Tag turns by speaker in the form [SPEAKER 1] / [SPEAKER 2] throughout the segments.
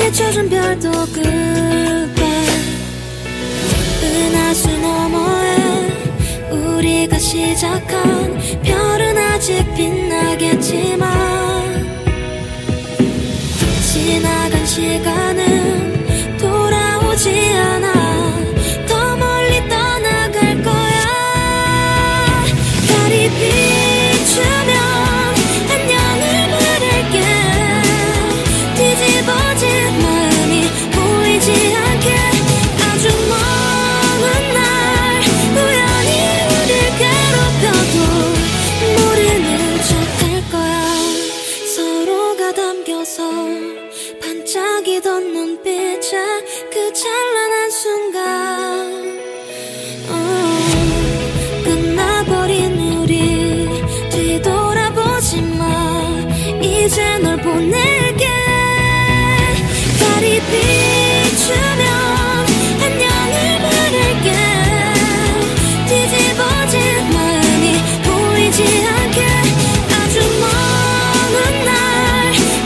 [SPEAKER 1] 비춰준 별도 끝에 은하수 너머에 우리가 시작한 별은 아직 빛나겠지만 지나간 시간은 돌아오지 않아. 더 멀리 떠나갈 거야. 달이 비추면 안녕을 부를게. 뒤집어진 마음이 보이지 않게. 아주 먼 날 우연히 우릴 괴롭혀도 모르는 척 할 거야. 서로가 담겨서 반짝이던 눈빛에 그 찬란한 순간 끝나버린 우리 뒤돌아보지 마. 이제 널 보낼게. 달이 비추면 안녕을 부를게. 뒤집어진 마음이 보이지 않게. 아주 먼 날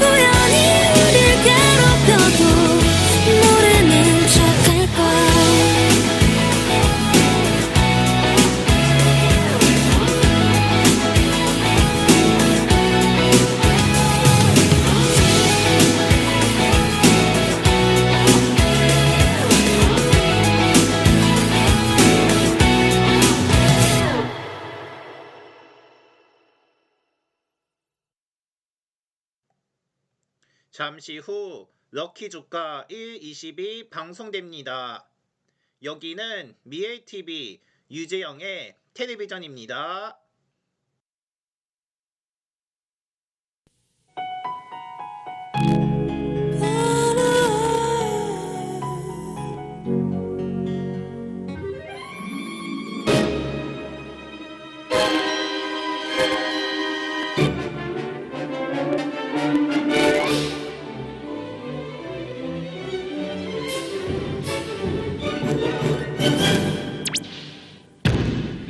[SPEAKER 1] 우연히 우릴 괴롭혀도 모르는 척 할 거야.
[SPEAKER 2] 잠시 후 럭키 주가 1.22 방송됩니다. 여기는 미엘TV 유재영의 텔레비전입니다.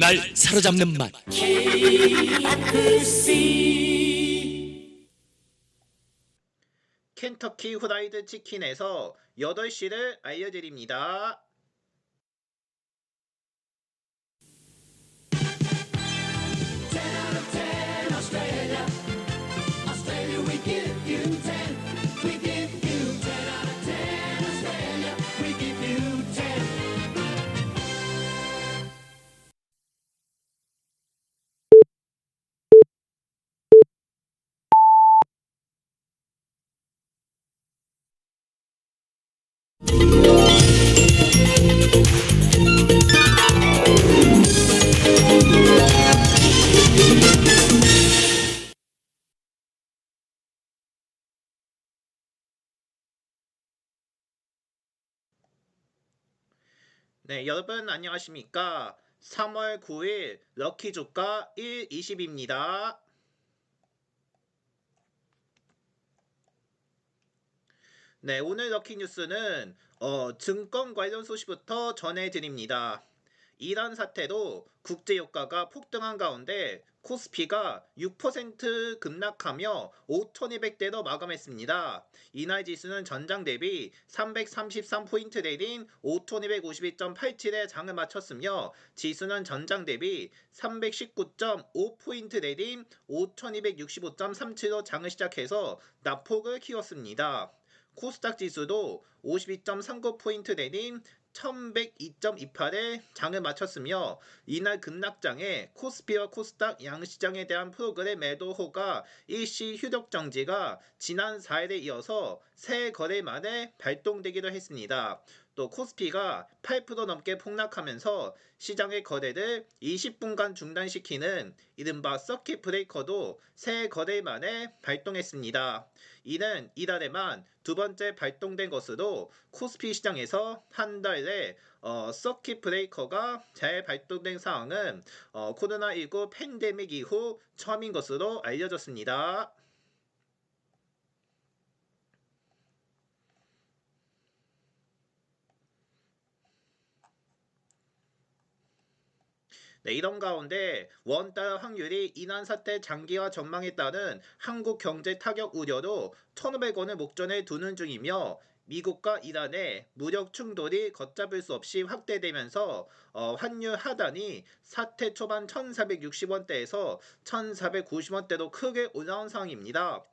[SPEAKER 3] 날 사로잡는 맛.
[SPEAKER 2] 켄터키 후라이드 치킨에서 8시를 알려드립니다. 네, 여러분 안녕하십니까? 3월 9일 럭키 주가 1.20입니다. 네, 오늘 럭키 뉴스는 증권 관련 소식부터 전해드립니다. 이란 사태로 국제 유가가 폭등한 가운데 코스피가 6% 급락하며 5,200대로 마감했습니다. 이날 지수는 전장 대비 333포인트 내린 5,252.87에 장을 마쳤으며 지수는 전장 대비 319.5포인트 내린 5,265.37로 장을 시작해서 낙폭을 키웠습니다. 코스닥 지수도 52.39포인트 내린 1102.28에 장을 마쳤으며 이날 급락장에 코스피와 코스닥 양시장에 대한 프로그램 매도호가 일시 휴력 정지가 지난 4일에 이어서 세 거래 만에 발동되기도 했습니다. 또 코스피가 8% 넘게 폭락하면서 시장의 거래를 20분간 중단시키는 이른바 서킷 브레이커도 세 거래 만에 발동했습니다. 이는 이달에만 두 번째 발동된 것으로 코스피 시장에서 한 달에 서킷 브레이커가 잘 발동된 상황은 코로나19 팬데믹 이후 처음인 것으로 알려졌습니다. 네, 이런 가운데 원달러 환율이 이란 사태 장기화 전망에 따른 한국 경제 타격 우려로 1,500원을 목전에 두는 중이며 미국과 이란의 무력 충돌이 걷잡을 수 없이 확대되면서 환율 하단이 사태 초반 1,460원대에서 1,490원대로 크게 올라온 상황입니다.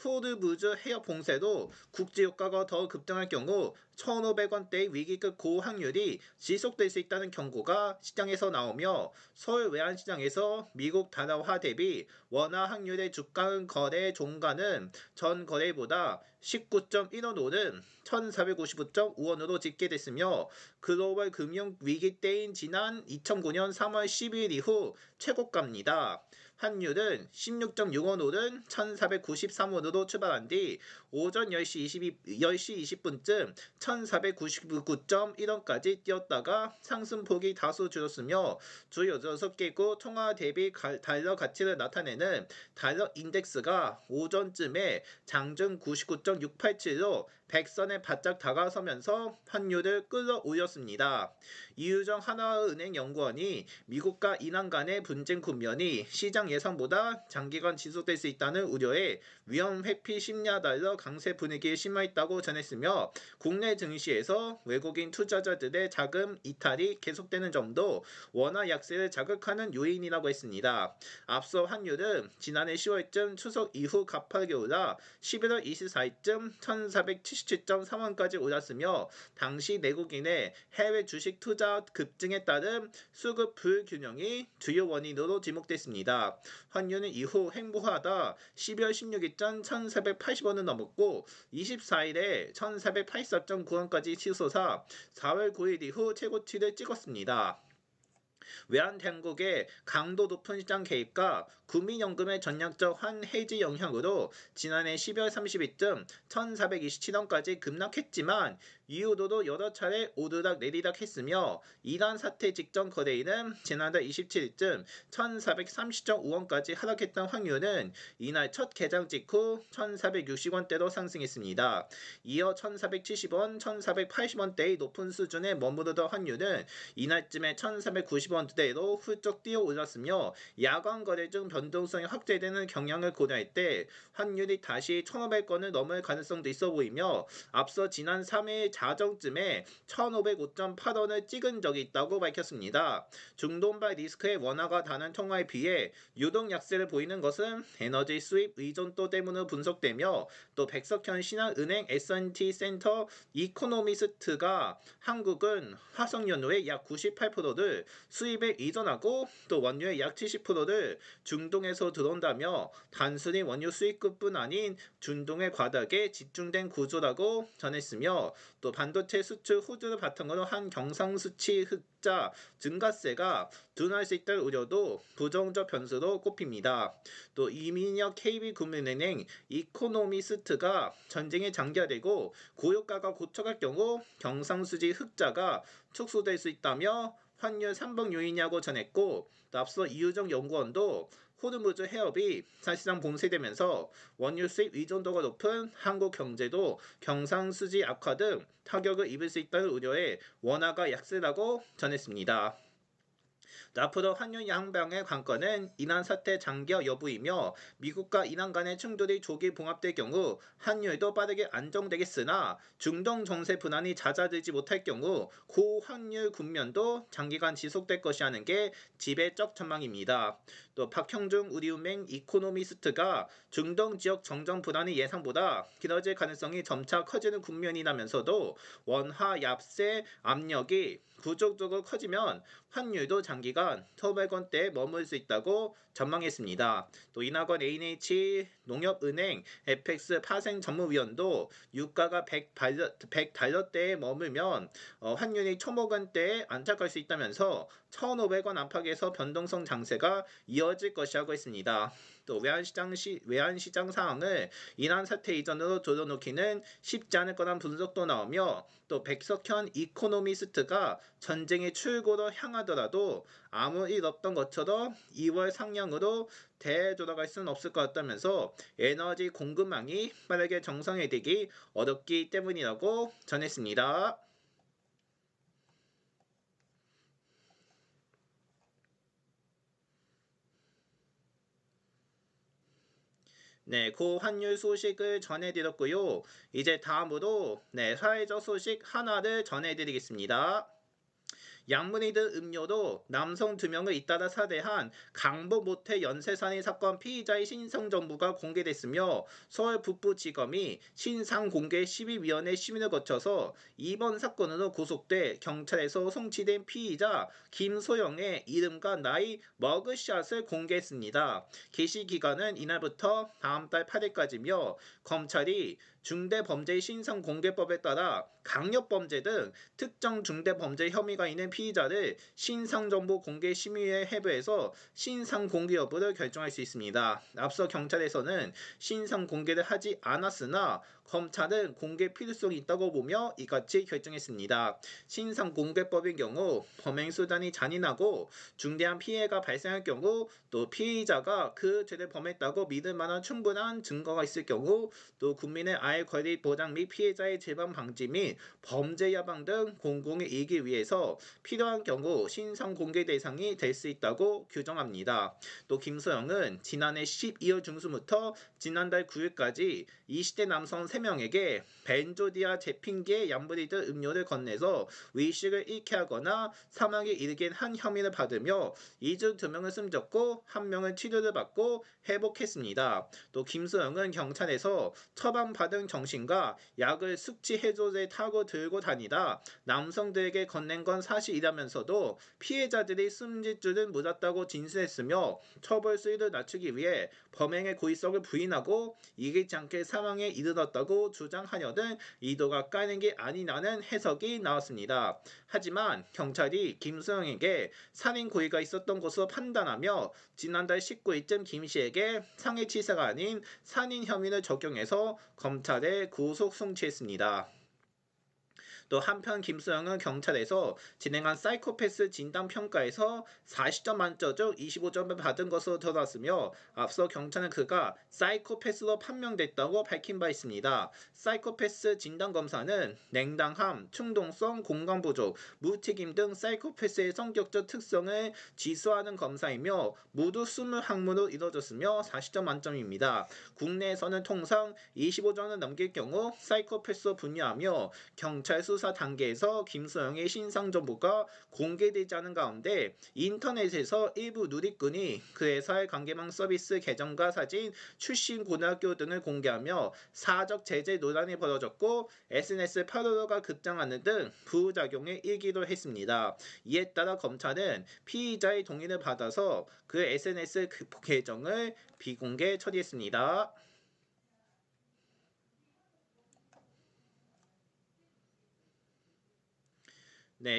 [SPEAKER 2] 호르무즈 해협 봉쇄도 국제 유가가 더 급등할 경우 1,500원대의 위기급 고확률이 지속될 수 있다는 경고가 시장에서 나오며 서울 외환시장에서 미국 달러화 대비 원화 환율의 주가 거래 종가는 전 거래보다 19.1원 오른 1,459.5원으로 집계됐으며 글로벌 금융 위기 때인 지난 2009년 3월 12일 이후 최고가입니다. 환율은 16.6원 오른 1,493원으로 출발한 뒤 오전 10시 20분쯤 1,499.1원까지 뛰었다가 상승폭이 다소 줄었으며 주요 6개국 통화 대비 달러 가치를 나타내는 달러 인덱스가 오전쯤에 장중 99.687로 100선에 바짝 다가서면서 환율을 끌어올렸습니다. 이유정 하나은행 연구원이 미국과 이란 간의 분쟁 국면이 시장 예상보다 장기간 지속될 수 있다는 우려에 위험 회피 심야 달러 강세 분위기에 심화했다고 전했으며 국내 증시에서 외국인 투자자들의 자금 이탈이 계속되는 점도 원화 약세를 자극하는 요인이라고 했습니다. 앞서 환율은 지난해 10월쯤 추석 이후 가파르게 올라 11월 24일쯤 1,477.3원까지 올랐으며 당시 내국인의 해외 주식 투자 급증에 따른 수급 불균형이 주요 원인으로 지목됐습니다. 환율은 이후 횡보하다 12월 16일전 1,480원을 넘었고 24일에 1,484.9원까지 치솟아 4월 9일 이후 최고치를 찍었습니다. 외환당국의 강도 높은 시장 개입과 국민연금의 전략적 환해지 영향으로 지난해 12월 30일쯤 1,427원까지 급락했지만 이후로도 여러 차례 오르락 내리락 했으며 이란 사태 직전 거래일은 지난달 27일쯤 1,430.5원까지 하락했던 환율은 이날 첫 개장 직후 1,460원대로 상승했습니다. 이어 1,470원, 1,480원대의 높은 수준에 머무르던 환율은 이날쯤에 1,490원대로 훌쩍 뛰어 올랐으며 야간 거래 중 변동성이 확대되는 경향을 고려할 때 환율이 다시 1,500원을 넘을 가능성도 있어 보이며 앞서 지난 3일 자정쯤에 1,505.8원을 찍은 적이 있다고 밝혔습니다. 중동발 리스크의 원화가 다른 통화에 비해 유동 약세를 보이는 것은 에너지 수입 의존도 때문으로 분석되며 또 백석현 신한은행 S&T 센터 이코노미스트가 한국은 화석연료의 약 98%를 수입에 의존하고 또 원유의 약 70%를 중동에서 들어온다며 단순히 원유 수입국뿐 아닌 중동의 과닭에 집중된 구조라고 전했으며 또 반도체 수출 호주를 바탕으로 한 경상수지 흑자 증가세가 둔화할 수 있다는 우려도 부정적 변수로 꼽힙니다. 또 이민혁 KB금융은행 이코노미스트가 전쟁이 장기화되고 고유가가 고쳐갈 경우 경상수지 흑자가 축소될 수 있다며 환율 3번 요인이라고 전했고 또 앞서 이유정 연구원도 호르무즈 해협이 사실상 봉쇄되면서 원유 수입 의존도가 높은 한국 경제도 경상수지 악화 등 타격을 입을 수 있다는 우려에 원화가 약세라고 전했습니다. 앞으로 환율 양방의 관건은 이란 사태 장기화 여부이며 미국과 이란 간의 충돌이 조기 봉합될 경우 환율도 빠르게 안정되겠으나 중동 정세 불안이 잦아들지 못할 경우 고환율 국면도 장기간 지속될 것이라는 게 지배적 전망입니다. 또 박형중 우리은행 이코노미스트가 중동 지역 정정 불안이 예상보다 길어질 가능성이 점차 커지는 국면이라면서도 원화 약세 압력이 구조적으로 커지면 환율도 장기간 1,500원대에 머물 수 있다고 전망했습니다. 또 이낙원 ANH 농협은행 FX 파생 전무위원도 유가가 100달러대에 머물면 환율이 1,500원대에 안착할 수 있다면서 1,500원 안팎에서 변동성 장세가 이어질 것이라고 했습니다. 또 외환시장 상황을 이란 사태 이전으로 돌려놓기는 쉽지 않을 거란 분석도 나오며 또 백석현 이코노미스트가 전쟁의 출구로 향하더라도 아무 일 없던 것처럼 2월 상향으로 되돌아갈 수는 없을 것 같다면서 에너지 공급망이 빠르게 정상화되기 어렵기 때문이라고 전했습니다. 네, 고환율 소식을 전해드렸고요. 이제 다음으로 사회적 소식 하나를 전해드리겠습니다. 양문이든 음료도 남성 2명을 잇따라 살해한 강북 모텔 연쇄살인 사건 피의자의 신상 정보가 공개됐으며 서울 북부지검이 신상 공개 시비위원회 심의를 거쳐서 이번 사건으로 구속돼 경찰에서 송치된 피의자 김소영의 이름과 나이 머그샷을 공개했습니다. 게시 기간은 이날부터 다음 달 8일까지며 검찰이 중대범죄 신상공개법에 따라 강력범죄 등 특정 중대범죄 혐의가 있는 피의자를 신상정보 공개심의회 회부해서 신상공개 여부를 결정할 수 있습니다. 앞서 경찰에서는 신상공개를 하지 않았으나 검찰은 공개 필요성이 있다고 보며 이같이 결정했습니다. 신상공개법인 경우 범행수단이 잔인하고 중대한 피해가 발생할 경우 또 피의자가 그 죄를 범했다고 믿을 만한 충분한 증거가 있을 경우 또 국민의 아의 권리 보장 및 피해자의 재반 방지 및 범죄 예방 등 공공의 이익을 위해서 필요한 경우 신상 공개 대상이 될 수 있다고 규정합니다. 또 김소영은 지난해 12월 중순부터 지난달 9일까지 20대 남성 3명에게 벤조디아제핀계 얌브리드 음료를 건네서 의식을 잃게 하거나 사망에 이르게 한 혐의를 받으며 이 중 2명을 숨졌고 1명은 치료를 받고 회복했습니다. 또 김소영은 경찰에서 처방받은 정신과 약을 숙취 해소제 타고 들고 다니다 남성들에게 건넨 건 사실이라면서도 피해자들이 숨질 줄은 몰랐다고 진술했으며 처벌 수위를 낮추기 위해 범행의 고의성을 부인하고 이기지 않게 사망에 이르렀다고 주장하려는 의도가 까는 게 아니라는 해석이 나왔습니다. 하지만 경찰이 김소영에게 살인 고의가 있었던 것으로 판단하며 지난달 19일쯤 김씨에게 상해치사가 아닌 살인 혐의를 적용해서 검찰에 구속 송치했습니다. 또 한편 김소영은 경찰에서 진행한 사이코패스 진단평가에서 40점 만점 중 25점을 받은 것으로 드러났으며 앞서 경찰은 그가 사이코패스로 판명됐다고 밝힌 바 있습니다. 사이코패스 진단검사는 냉담함, 충동성, 공감 부족, 무책임 등 사이코패스의 성격적 특성을 지수하는 검사이며 모두 20항목으로 이루어졌으며 40점 만점입니다. 국내에서는 통상 25점을 넘길 경우 사이코패스로 분류하며 경찰 수사 단계에서 김소영의 신상 정보가 공개되지 않은 가운데 인터넷에서 일부 누리꾼이 그 회사의 관계망 서비스 계정과 사진, 출신 고등학교 등을 공개하며 사적 제재 논란이 벌어졌고 SNS 팔로워가 급증하는 등 부작용에 일기도 했습니다. 이에 따라 검찰은 피의자의 동의를 받아서 그 SNS 계정을 비공개 처리했습니다.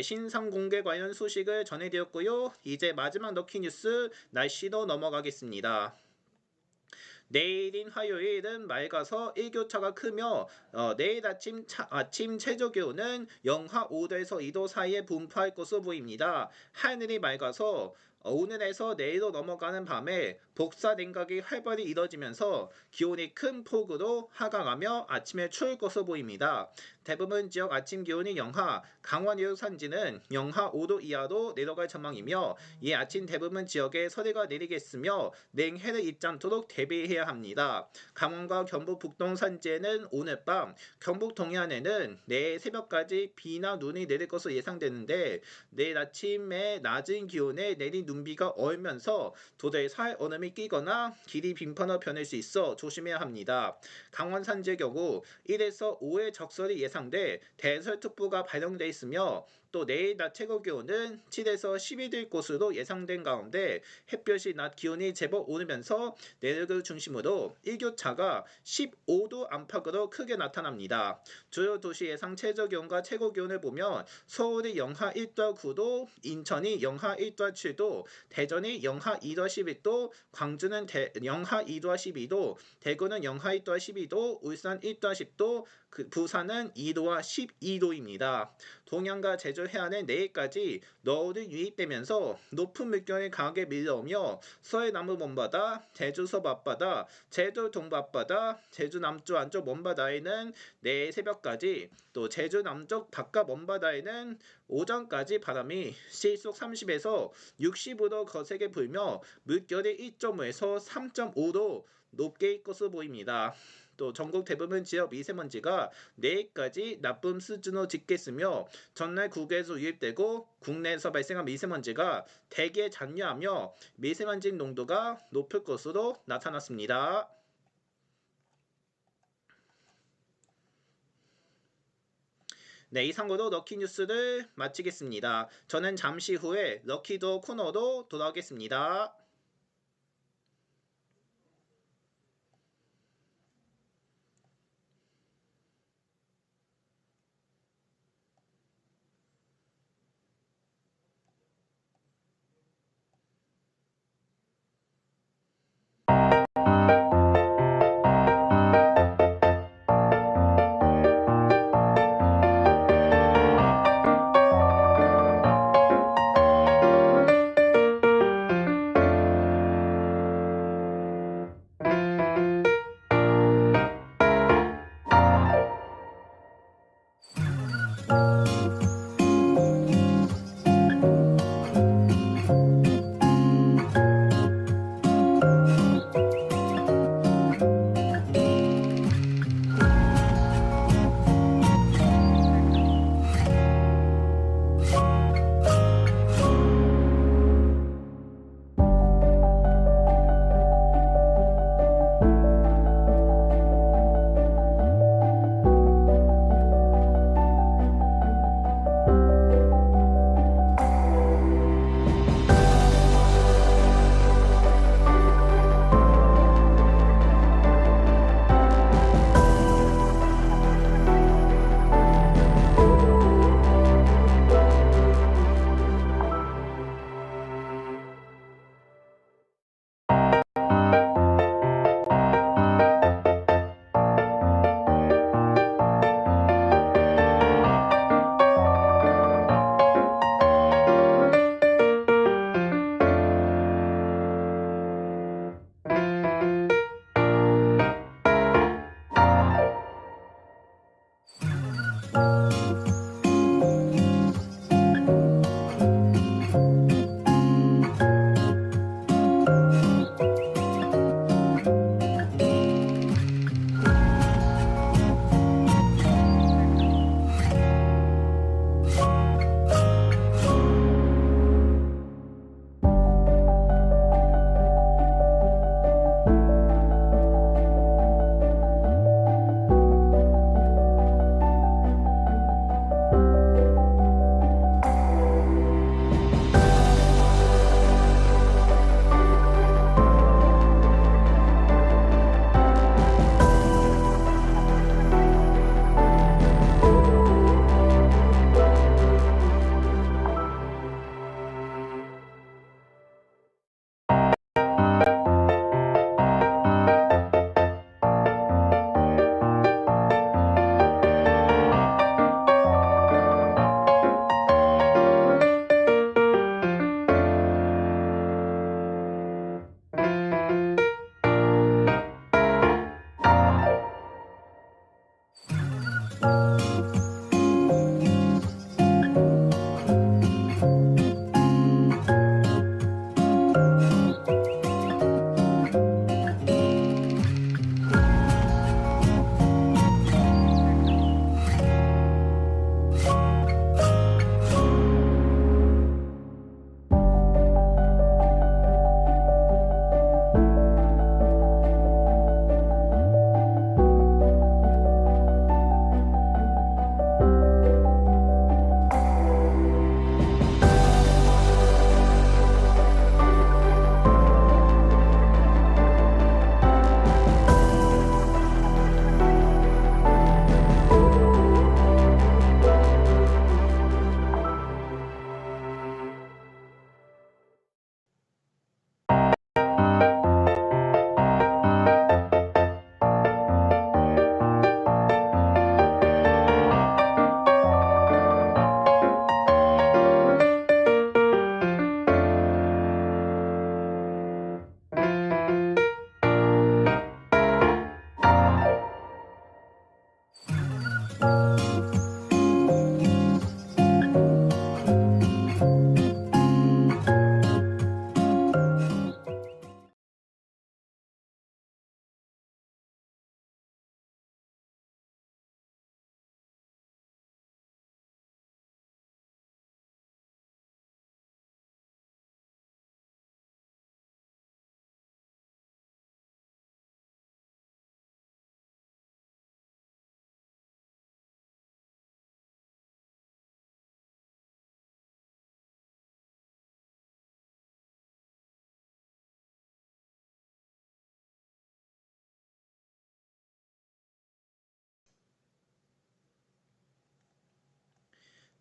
[SPEAKER 2] 신상 공개 관련 소식을 전해드렸고요. 이제 마지막 럭키 뉴스 날씨로 넘어가겠습니다. 내일인 화요일은 맑아서 일교차가 크며 내일 아침 최저 기온은 영하 5도에서 2도 사이에 분포할 것으로 보입니다. 하늘이 맑아서 오늘에서 내일로 넘어가는 밤에 복사 냉각이 활발히 이뤄지면서 기온이 큰 폭으로 하강하며 아침에 추울 것으로 보입니다. 대부분 지역 아침 기온이 영하, 강원 유역 산지는 영하 5도 이하로 내려갈 전망이며 이 아침 대부분 지역에 서리가 내리겠으며 냉해를 입지 않도록 대비해야 합니다. 강원과 경북 북동 산지에는 오늘 밤, 경북 동해안에는 내일 새벽까지 비나 눈이 내릴 것으로 예상되는데 내일 아침에 낮은 기온에 내린 눈비가 얼면서 도로에 살 얼음이 끼거나 길이 빈판으로 변할 수 있어 조심해야 합니다. 강원 산지의 경우 1에서 5의 적설이 예상돼 대설특보가 발령돼 있으며 또 내일 낮 최고 기온은 7에서 12도일 것으로 예상된 가운데 햇볕이 낮 기온이 제법 오르면서 내륙을 중심으로 일교차가 15도 안팎으로 크게 나타납니다. 주요 도시 예상 최저 기온과 최고 기온을 보면 서울이 영하 1도 9도, 인천이 영하 1도 7도, 대전이 영하 2도 11도, 광주는 영하 2도 12도, 대구는 영하 1도 12도, 울산 1도 10도, 부산은 2도와 12도입니다. 동해안과 제주의 작업을 해야 하는 내일까지 너울이 유입되면서 높은 물결이 강하게 밀려오며 서해남부 먼바다, 제주 서부 앞바다, 제주 동부 앞바다, 제주 남쪽 안쪽 먼바다에는 내일 새벽까지, 또 제주 남쪽 바깥 먼바다에는 오전까지 바람이 시속 30에서 60으로 거세게 불며 물결이 1.5에서 3.5로 높게 일 것으로 보입니다. 또 전국 대부분 지역 미세먼지가 내일까지 나쁨 수준으로 집계했으며 전날 국외에서 유입되고 국내에서 발생한 미세먼지가 대기에 잔류하며 미세먼지 농도가 높을 것으로 나타났습니다. 네, 이상으로 럭키뉴스를 마치겠습니다. 저는 잠시 후에 럭키도 코너로 돌아오겠습니다.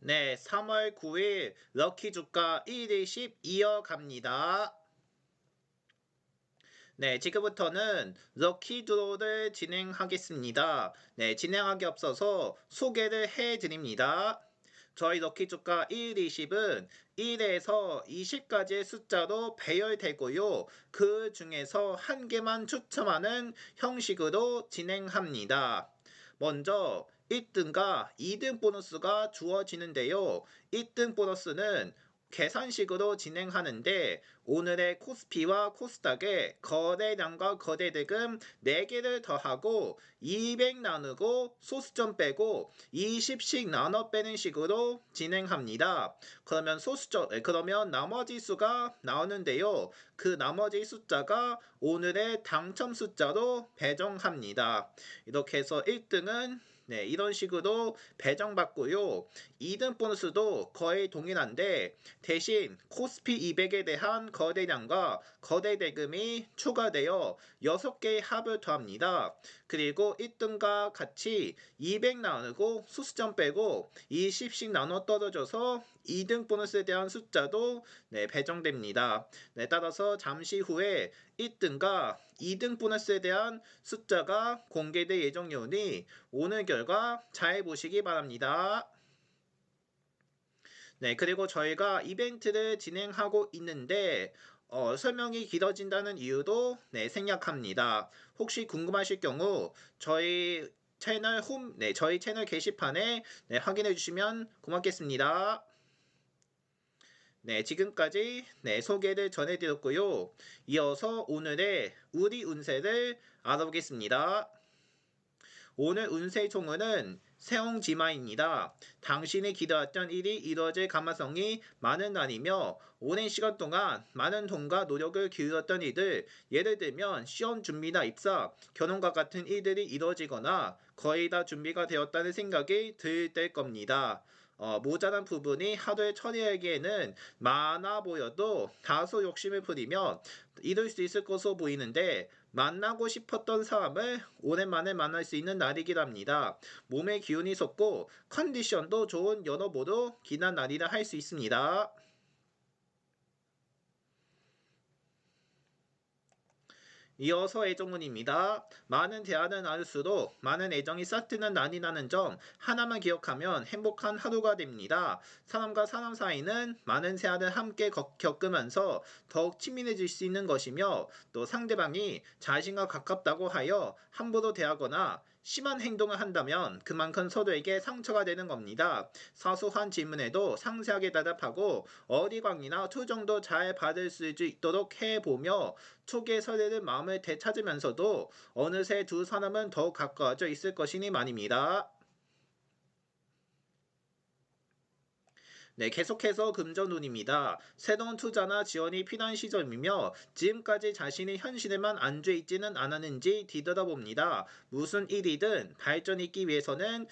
[SPEAKER 2] 네, 3월 9일 럭키 주가 1일씩 이어갑니다. 네, 지금부터는 럭키 드로우를 진행하겠습니다. 네, 진행하기 앞서서 소개를 해드립니다. 저희 럭키 주가 1, 20은 1에서 20까지의 숫자로 배열되고요. 그 중에서 한 개만 추첨하는 형식으로 진행합니다. 먼저 1등과 2등 보너스가 주어지는데요. 1등 보너스는 계산식으로 진행하는데 오늘의 코스피와 코스닥의 거래량과 거래대금 4개를 더하고 200 나누고 소수점 빼고 20씩 나눠 빼는 식으로 진행합니다. 그러면 나머지 수가 나오는데요. 그 나머지 숫자가 오늘의 당첨 숫자로 배정합니다. 이렇게 해서 1등은 이런 식으로 배정받고요. 2등 보너스도 거의 동일한데 대신 코스피 200에 대한 거래량과 거래대금이 추가되어 6개의 합을 더합니다. 그리고 1등과 같이 200 나누고 수수점 빼고 20씩 나눠 떨어져서 2등 보너스에 대한 숫자도 배정됩니다. 따라서 잠시 후에 1등과 2등 보너스에 대한 숫자가 공개될 예정이오니 오늘 결과 잘 보시기 바랍니다. 그리고 저희가 이벤트를 진행하고 있는데 설명이 길어진다는 이유도 생략합니다. 혹시 궁금하실 경우 저희 채널 저희 채널 게시판에 확인해 주시면 고맙겠습니다. 지금까지 소개를 전해드렸고요. 이어서 오늘의 우리 운세를 알아보겠습니다. 오늘 운세 총은 세옹지마입니다. 당신이 기대했던 일이 이루어질 가능성이 많은 날이며 오랜 시간 동안 많은 돈과 노력을 기울였던 일들, 예를 들면 시험 준비나 입사, 결혼과 같은 일들이 이루어지거나 거의 다 준비가 되었다는 생각이 들 때일 겁니다. 모자란 부분이 하루에 처리하기에는 많아 보여도 다소 욕심을 부리면 이룰 수 있을 것으로 보이는데 만나고 싶었던 사람을 오랜만에 만날 수 있는 날이기도 합니다. 몸의 기운이 솟고 컨디션도 좋은 여러모로 기난 날이라 할 수 있습니다. 이어서 애정운입니다. 많은 대화는 나눌수록 많은 애정이 싹트는 날이라는 점 하나만 기억하면 행복한 하루가 됩니다. 사람과 사람 사이는 많은 대화를 함께 겪으면서 더욱 친밀해질 수 있는 것이며 또 상대방이 자신과 가깝다고 하여 함부로 대하거나 심한 행동을 한다면 그만큼 서로에게 상처가 되는 겁니다. 사소한 질문에도 상세하게 대답하고 어리광이나 투정도 잘 받을 수 있도록 해보며 초기의 설레는 마음을 되찾으면서도 어느새 두 사람은 더욱 가까워져 있을 것이니 말입니다. 계속해서 금전운입니다. 새로운 투자나 지원이 필요한 시점이며 지금까지 자신이 현실에만 안주해 있지는 않았는지 뒤돌아봅니다. 무슨 일이든 발전이 있기 위해서는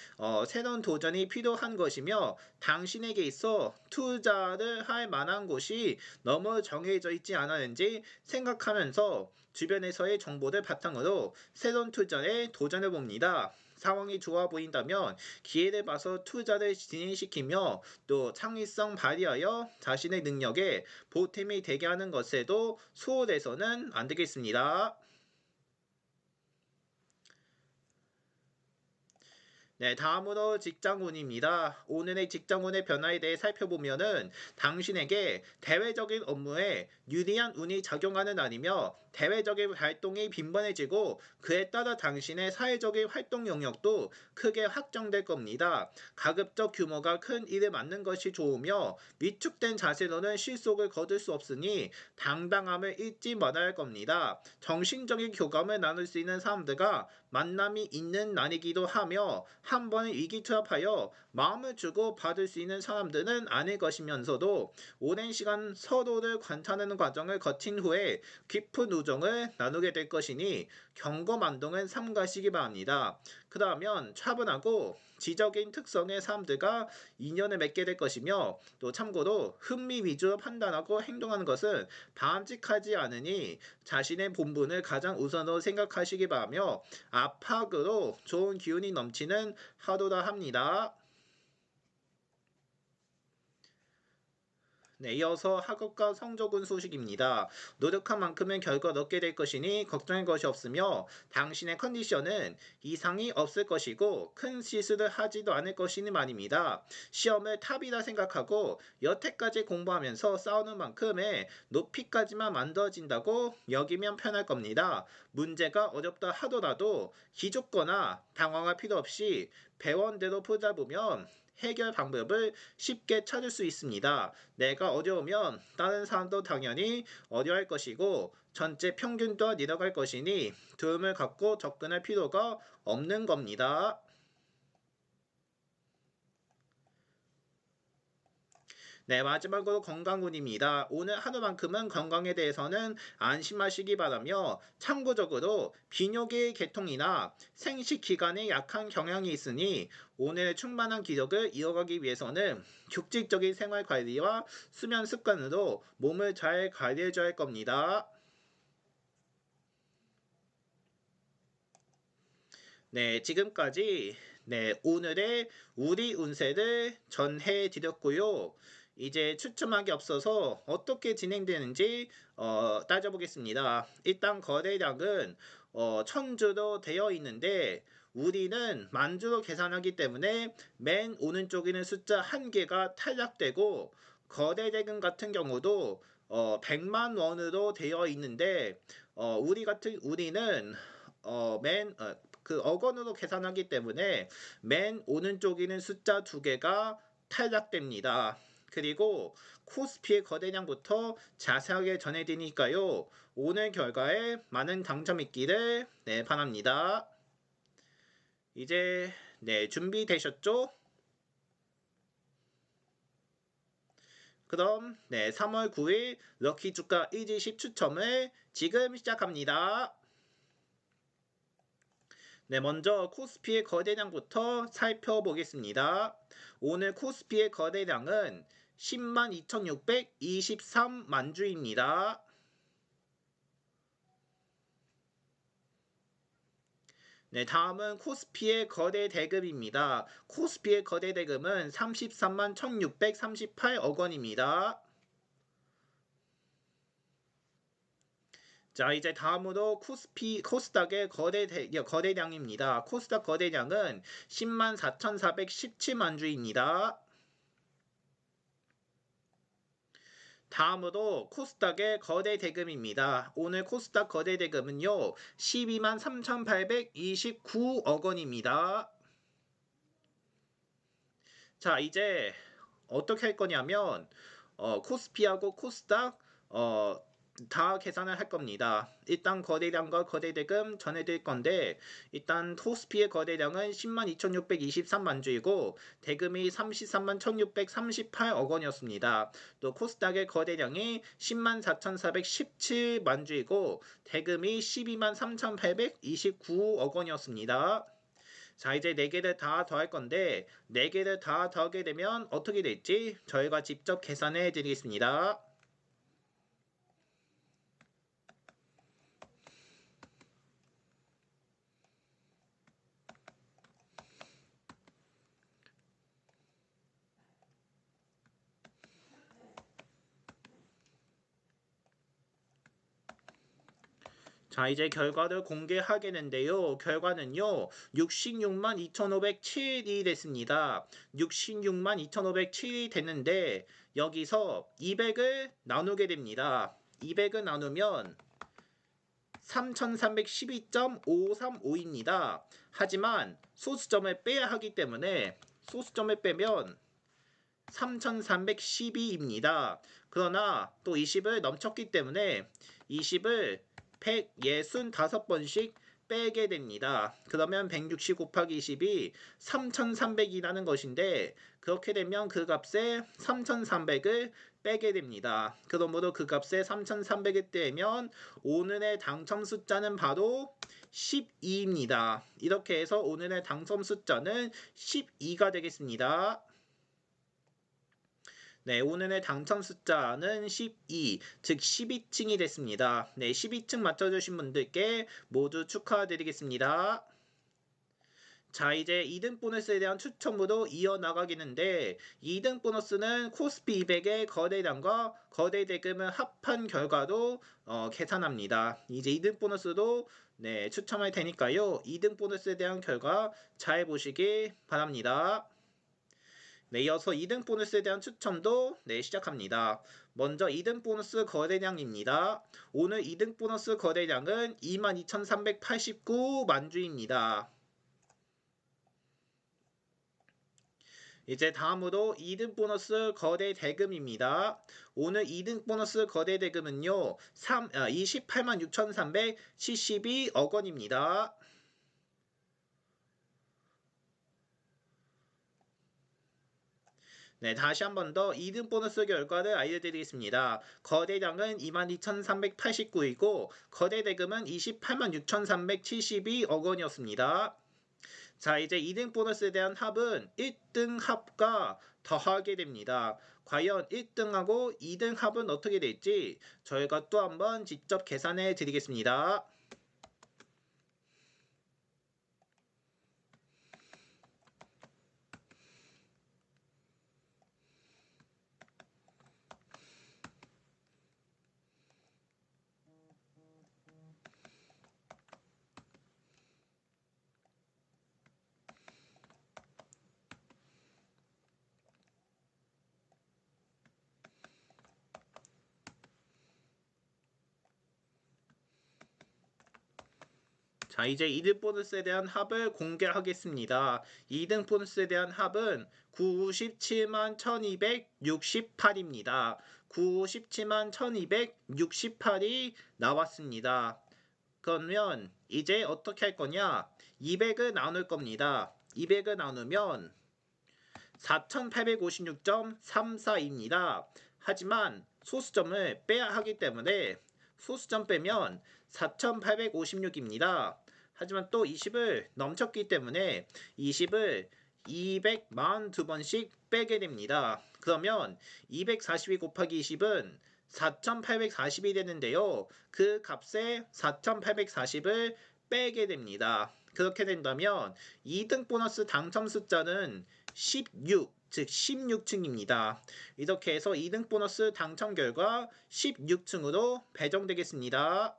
[SPEAKER 2] 새로운 도전이 필요한 것이며 당신에게 있어 투자를 할 만한 곳이 너무 정해져 있지 않았는지 생각하면서 주변에서의 정보를 바탕으로 새로운 투자에 도전해봅니다. 상황이 좋아 보인다면 기회를 봐서 투자를 진행시키며 또 창의성 발휘하여 자신의 능력에 보탬이 되게 하는 것에도 소홀해서는 안 되겠습니다. 다음으로 직장운입니다. 오늘의 직장운의 변화에 대해 살펴보면은 당신에게 대외적인 업무에 유리한 운이 작용하는 날이며 대외적인 활동이 빈번해지고 그에 따라 당신의 사회적인 활동 영역도 크게 확장될 겁니다. 가급적 규모가 큰 일을 맡는 것이 좋으며 위축된 자세로는 실속을 거둘 수 없으니 당당함을 잊지 말아야 할 겁니다. 정신적인 교감을 나눌 수 있는 사람들과 만남이 있는 날이기도 하며 한 번의 위기투합하여 마음을 주고 받을 수 있는 사람들은 아닐 것이면서도 오랜 시간 서로를 관찰하는 과정을 거친 후에 깊은 우정을 나누게 될 것이니 경거만동은 삼가시기 바랍니다. 그러면 차분하고 지적인 특성의 사람들과 인연을 맺게 될 것이며 또 참고로 흥미 위주로 판단하고 행동하는 것은 바람직하지 않으니 자신의 본분을 가장 우선으로 생각하시기 바라며 압박으로 좋은 기운이 넘치는 하루라 합니다. 네, 이어서 학업과 성적운 소식입니다. 노력한 만큼은 결과를 얻게 될 것이니 걱정할 것이 없으며 당신의 컨디션은 이상이 없을 것이고 큰 실수를 하지도 않을 것이니 말입니다. 시험을 탑이라 생각하고 여태까지 공부하면서 싸우는 만큼의 높이까지만 만들어진다고 여기면 편할 겁니다. 문제가 어렵다 하더라도 기죽거나 당황할 필요 없이 배원대로 풀다 보면 해결 방법을 쉽게 찾을 수 있습니다. 내가 어려우면 다른 사람도 당연히 어려워할 것이고 전체 평균 또한 내려갈 것이니 도움을 갖고 접근할 필요가 없는 겁니다. 네, 마지막으로 건강운입니다. 오늘 하루만큼은 건강에 대해서는 안심하시기 바라며 참고적으로 비뇨기 계통이나 생식 기관에 약한 경향이 있으니 오늘 충만한 기력을 이어가기 위해서는 규칙적인 생활 관리와 수면 습관으로 몸을 잘 관리해줘야 할 겁니다. 네, 지금까지 오늘의 우리 운세를 전해 드렸고요. 이제 추첨하기 앞서서 어떻게 진행되는지 따져보겠습니다. 일단 거래량은 1000주로 되어 있는데 우리는 만주로 계산하기 때문에 맨 오른쪽에 있는 숫자 1개가 탈락되고 거래대금 같은 경우도 100만 원으로 되어 있는데 우리는 그 억원으로 계산하기 때문에 맨 오른쪽에 있는 숫자 2개가 탈락됩니다. 그리고 코스피의 거래량부터 자세하게 전해드리니까요. 오늘 결과에 많은 당첨 있기를 바랍니다. 이제 준비되셨죠? 그럼 3월 9일 럭키 주가 일지식 추첨을 지금 시작합니다. 먼저 코스피의 거래량부터 살펴보겠습니다. 오늘 코스피의 거래량은 10만 2623만 주입니다. 다음은 코스피의 거래 대금입니다. 코스피의 거래 대금은 33만 1638억 원입니다. 자, 이제 다음으로 코스닥의 거래량입니다. 코스닥 거래량은 10만 4417만 주입니다. 다음으로 코스닥의 거래 대금입니다. 오늘 코스닥 거래 대금은요 12만 3829억 원입니다. 자, 이제 어떻게 할 거냐면 코스피하고 코스닥 다 계산을 할 겁니다. 일단 거래량과 거래대금 전해드릴 건데 일단 코스피의 거래량은 10만 2623만 주이고 대금이 33만 1638억 원이었습니다. 또 코스닥의 거래량이 10만 4417만 주이고 대금이 12만 3829억 원이었습니다. 자, 이제 4개를 다 더할 건데 4개를 다 더하게 되면 어떻게 될지 저희가 직접 계산해 드리겠습니다. 자, 이제 결과를 공개하겠는데요. 결과는요. 66만 2507이 됐습니다. 66만 2507이 됐는데 여기서 200을 나누게 됩니다. 200을 나누면 3312.535입니다. 하지만 소수점을 빼야 하기 때문에 소수점을 빼면 3312입니다. 그러나 또 20을 넘쳤기 때문에 20을 165번씩 빼게 됩니다. 그러면 160 곱하기 20이 3300이라는 것인데 그렇게 되면 그 값에 3300을 빼게 됩니다. 그러므로 그 값에 3300을 떼면 오늘의 당첨 숫자는 바로 12입니다. 이렇게 해서 오늘의 당첨 숫자는 12가 되겠습니다. 오늘의 당첨 숫자는 12, 즉 12층이 됐습니다. 12층 맞춰주신 분들께 모두 축하드리겠습니다. 자, 이제 2등 보너스에 대한 추첨으로 이어나가겠는데 2등 보너스는 코스피 200의 거래량과 거래 대금을 합한 결과로 계산합니다. 이제 2등 보너스도 네, 추첨할 테니까요. 2등 보너스에 대한 결과 잘 보시기 바랍니다. 네, 이어서 2등 보너스에 대한 추첨도 네, 시작합니다. 먼저 2등 보너스 거래량입니다. 오늘 2등 보너스 거래량은 22,389만 주입니다. 이제 다음으로 2등 보너스 거래 대금입니다. 오늘 2등 보너스 거래 대금은요, 28만 6,372억 원입니다. 네, 다시 한 번 더 2등 보너스 결과를 알려드리겠습니다. 거래량은 22,389이고, 거래 대금은 28만 6,372억 원이었습니다. 자, 이제 2등 보너스에 대한 합은 1등 합과 더하게 됩니다. 과연 1등하고 2등 합은 어떻게 될지 저희가 또 한번 직접 계산해 드리겠습니다. 자, 이제 2등 보너스에 대한 합을 공개하겠습니다. 2등 보너스에 대한 합은 97만 1268입니다. 97만 1268이 나왔습니다. 그러면 이제 어떻게 할 거냐? 200을 나눌 겁니다. 200을 나누면 4856.34입니다. 하지만 소수점을 빼야 하기 때문에 소수점 빼면 4856입니다. 하지만 또 20을 넘쳤기 때문에 20을 242번씩 빼게 됩니다. 그러면 242 곱하기 20은 4840이 되는데요. 그 값에 4840을 빼게 됩니다. 그렇게 된다면 2등 보너스 당첨 숫자는 16, 즉 16층입니다. 이렇게 해서 2등 보너스 당첨 결과 16층으로 배정되겠습니다.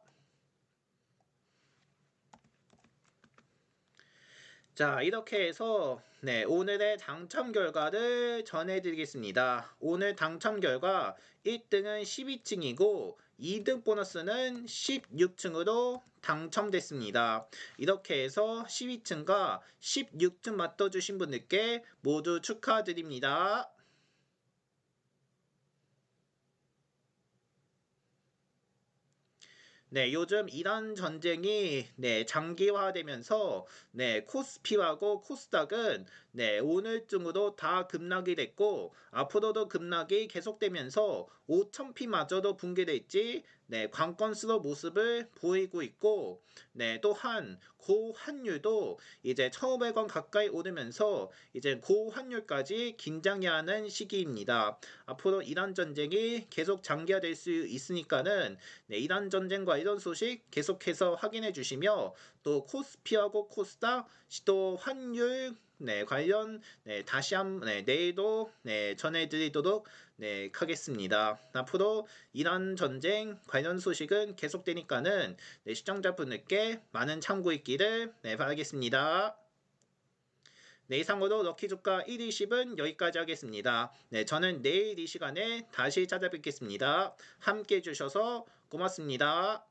[SPEAKER 2] 자, 이렇게 해서 네, 오늘의 당첨 결과를 전해드리겠습니다. 오늘 당첨 결과 1등은 12층이고 2등 보너스는 16층으로 당첨됐습니다. 이렇게 해서 12층과 16층 맞춰주신 분들께 모두 축하드립니다. 네, 요즘 이란 전쟁이 장기화되면서 코스피하고 코스닥은 오늘쯤으로 다 급락이 됐고 앞으로도 급락이 계속되면서 5,000피마저도 붕괴될지 관건수로 모습을 보이고 있고 또한 고환율도 이제 1,500원 가까이 오르면서 이제 고환율까지 긴장해야 하는 시기입니다. 앞으로 이란 전쟁이 계속 장기화될 수 있으니까는 이란 전쟁과 이런 소식 계속해서 확인해 주시며 또 코스피하고 코스닥 또 환율 관련 다시 내일도 전해드리도록 하겠습니다. 앞으로 이란 전쟁 관련 소식은 계속되니까는 시청자분들께 많은 참고 있기를 바라겠습니다. 이상으로 럭키주가 120은 여기까지 하겠습니다. 저는 내일 이 시간에 다시 찾아뵙겠습니다. 함께 해주셔서 고맙습니다.